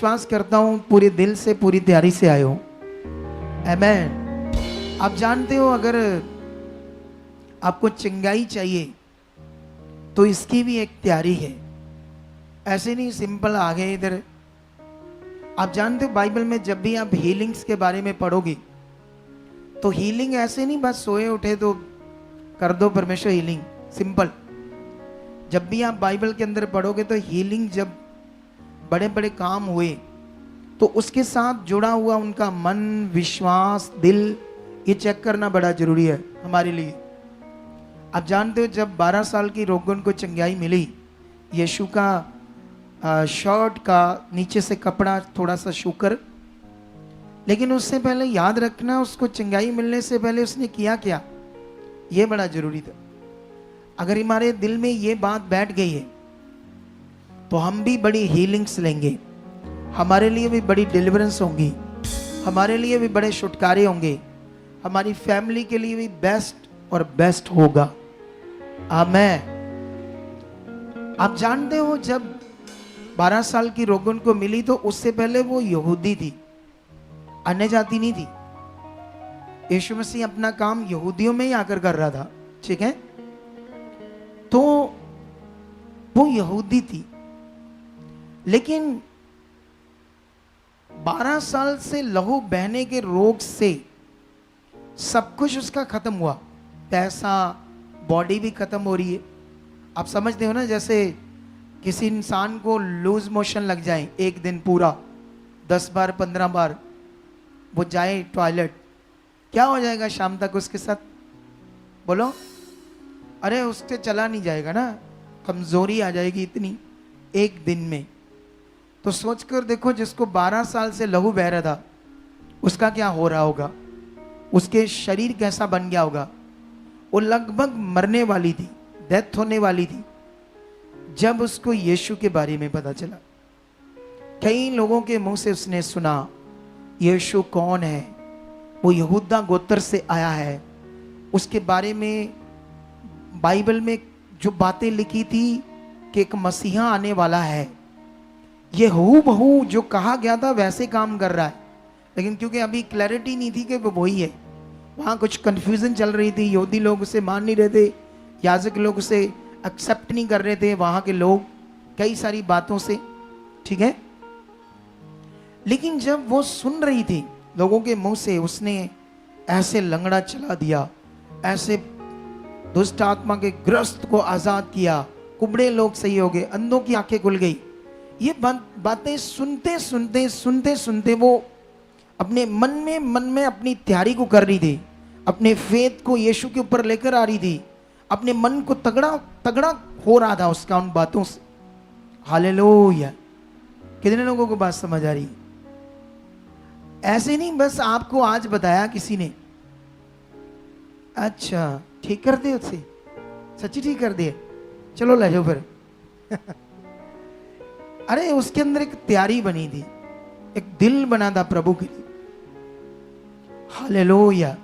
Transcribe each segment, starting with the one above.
विश्वास करता हूं पूरे दिल से, पूरी तैयारी से आए हो। आमेन। आप जानते हो अगर आपको चंगाई चाहिए तो इसकी भी एक तैयारी है, ऐसे नहीं सिंपल आ गए इधर। आप जानते हो बाइबल में जब भी आप हीलिंग्स के बारे में पढ़ोगे तो हीलिंग ऐसे नहीं बस सोए उठे तो कर दो परमेश्वर हीलिंग, सिंपल। जब भी आप बाइबल के अंदर पढ़ोगे तो हीलिंग जब बड़े बड़े काम हुए तो उसके साथ जुड़ा हुआ उनका मन, विश्वास, दिल, ये चेक करना बड़ा जरूरी है हमारे लिए। आप जानते हो जब 12 साल की रोगन को चंगाई मिली, यीशु का शर्ट का नीचे से कपड़ा थोड़ा सा शूकर, लेकिन उससे पहले याद रखना उसको चंगाई मिलने से पहले उसने किया क्या, ये बड़ा जरूरी था। अगर हमारे दिल में ये बात बैठ गई है तो हम भी बड़ी हीलिंग्स लेंगे, हमारे लिए भी बड़ी डिलीवरेंस होंगी, हमारे लिए भी बड़े छुटकारे होंगे, हमारी फैमिली के लिए भी बेस्ट और बेस्ट होगा। आमेन। आप जानते हो जब 12 साल की रोगन को मिली तो उससे पहले वो यहूदी थी, अन्य जाति नहीं थी। यीशु मसीह अपना काम यहूदियों में ही आकर कर रहा था, ठीक है। तो वो यहूदी थी, लेकिन 12 साल से लहू बहने के रोग से सब कुछ उसका खत्म हुआ, पैसा, बॉडी भी खत्म हो रही है। आप समझते हो ना, जैसे किसी इंसान को लूज मोशन लग जाए एक दिन पूरा 10 बार 15 बार वो जाए टॉयलेट, क्या हो जाएगा शाम तक उसके साथ, बोलो। अरे उससे चला नहीं जाएगा ना, कमजोरी आ जाएगी इतनी एक दिन में। तो सोच कर देखो जिसको 12 साल से लहू बह रहा था उसका क्या हो रहा होगा, उसके शरीर कैसा बन गया होगा। वो लगभग मरने वाली थी, डेथ होने वाली थी जब उसको यीशु के बारे में पता चला। कई लोगों के मुंह से उसने सुना यीशु कौन है, वो यहूदा गोत्र से आया है, उसके बारे में बाइबल में जो बातें लिखी थी कि एक मसीहा आने वाला है, ये हूबहू जो कहा गया था वैसे काम कर रहा है। लेकिन क्योंकि अभी क्लैरिटी नहीं थी कि वो वही है, वहाँ कुछ कंफ्यूजन चल रही थी, यहूदी लोग उसे मान नहीं रहे थे, याजक लोग उसे एक्सेप्ट नहीं कर रहे थे, वहाँ के लोग कई सारी बातों से, ठीक है। लेकिन जब वो सुन रही थी लोगों के मुंह से, उसने ऐसे लंगड़ा चला दिया, ऐसे दुष्ट आत्मा के ग्रस्त को आजाद किया, कुबड़े लोग सही हो गए, अंधों की आंखें खुल गई। ये बातें सुनते सुनते सुनते सुनते वो अपने मन में अपनी तैयारी को कर रही थी, अपने फेथ को यीशु के ऊपर लेकर आ रही थी, अपने मन को तगड़ा तगड़ा हो रहा था उसका उन बातों से। हालेलुया। कितने लोगों को बात समझ आ रही? ऐसे नहीं बस आपको आज बताया किसी ने, अच्छा ठीक कर दिए, उससे सच्ची ठीक कर दिए, चलो ले जाओ फिर। अरे उसके अंदर एक तैयारी बनी थी, एक दिल बना था प्रभु के लिए। हालेलुया।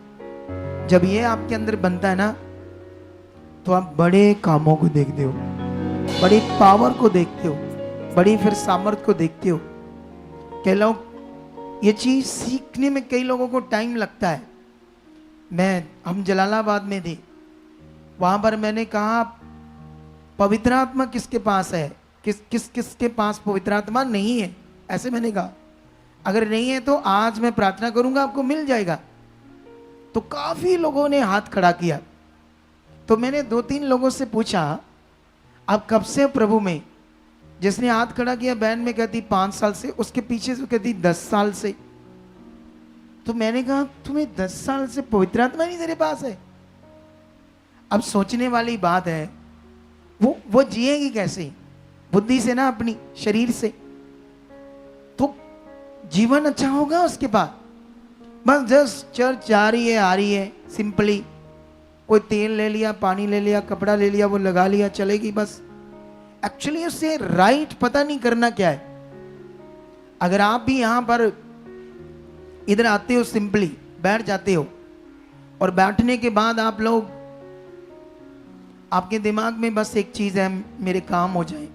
जब ये आपके अंदर बनता है ना तो आप बड़े कामों को देखते हो, बड़ी पावर को देखते हो, बड़ी फिर सामर्थ को देखते हो। कई लोग ये चीज सीखने में कई लोगों को टाइम लगता है। हम जलालाबाद में थे, वहां पर मैंने कहा पवित्र आत्मा किसके पास है, किसके पास पवित्र आत्मा नहीं है, ऐसे मैंने कहा। अगर नहीं है तो आज मैं प्रार्थना करूंगा आपको मिल जाएगा। तो काफी लोगों ने हाथ खड़ा किया। तो मैंने 2-3 लोगों से पूछा आप कब से प्रभु में? जिसने हाथ खड़ा किया बहन में कहती 5 साल से, उसके पीछे से कहती 10 साल से। तो मैंने कहा तुम्हें 10 साल से पवित्र आत्मा नहीं तेरे पास है? अब सोचने वाली बात है, वो जिएगी कैसे? बुद्धि से ना, अपनी शरीर से। तो जीवन अच्छा होगा उसके पास? बस जस्ट चर्च जा रही है, आ रही है, सिंपली कोई तेल ले लिया, पानी ले लिया, कपड़ा ले लिया, वो लगा लिया, चलेगी बस। एक्चुअली उससे राइट पता नहीं करना क्या है। अगर आप भी यहां पर इधर आते हो, सिंपली बैठ जाते हो, और बैठने के बाद आप लोग, आपके दिमाग में बस एक चीज है, मेरे काम हो जाए,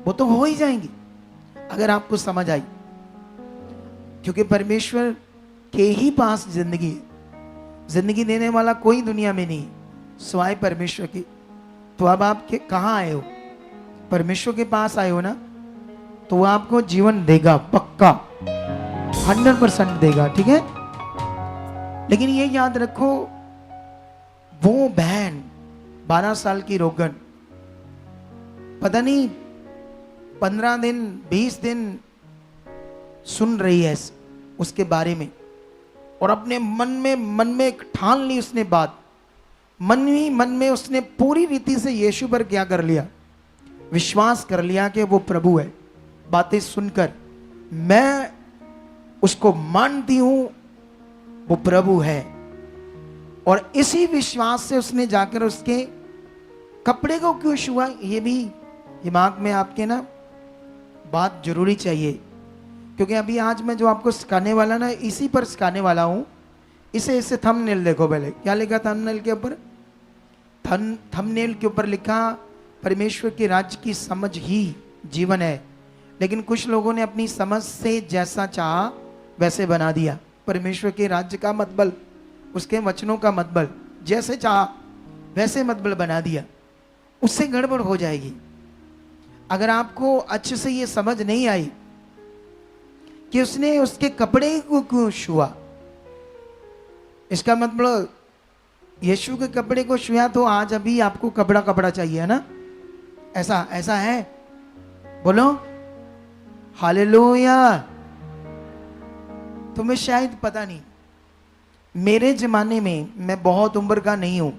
वो तो हो ही जाएंगे। अगर आपको समझ आई, क्योंकि परमेश्वर के ही पास जिंदगी है, जिंदगी देने वाला कोई दुनिया में नहीं सिवाय परमेश्वर की। तो अब आप कहाँ आए हो? परमेश्वर के पास आए हो ना, तो वो आपको जीवन देगा, पक्का 100% देगा, ठीक है। लेकिन ये याद रखो, वो बहन 12 साल की रोगन, पता नहीं 15 दिन 20 दिन सुन रही है उसके बारे में, और अपने मन में ठान ली उसने बात, मन ही मन में उसने पूरी रीति से यीशु पर क्या कर लिया, विश्वास कर लिया कि वो प्रभु है। बातें सुनकर मैं उसको मानती हूं, वो प्रभु है। और इसी विश्वास से उसने जाकर उसके कपड़े को क्यों छुआ, ये भी दिमाग में आपके ना बात जरूरी चाहिए। क्योंकि अभी आज मैं जो आपको सिखाने वाला ना, इसी पर सिखाने वाला हूं। इसे थंबनेल देखो, पहले क्या लिखा थंबनेल के ऊपर? थंबनेल के ऊपर लिखा परमेश्वर के राज्य की समझ ही जीवन है। लेकिन कुछ लोगों ने अपनी समझ से जैसा चाहा वैसे बना दिया। परमेश्वर के राज्य का मतलब, उसके वचनों का मतलब जैसे चाहा वैसे मतलब बना दिया, उससे गड़बड़ हो जाएगी। अगर आपको अच्छे से ये समझ नहीं आई कि उसने उसके कपड़े को क्यों छुआ, इसका मतलब यीशु के कपड़े को छुआ, तो आज अभी आपको कपड़ा चाहिए, है ना? ऐसा है? बोलो हालेलुया। तुम्हें शायद पता नहीं, मेरे जमाने में, मैं बहुत उम्र का नहीं हूं,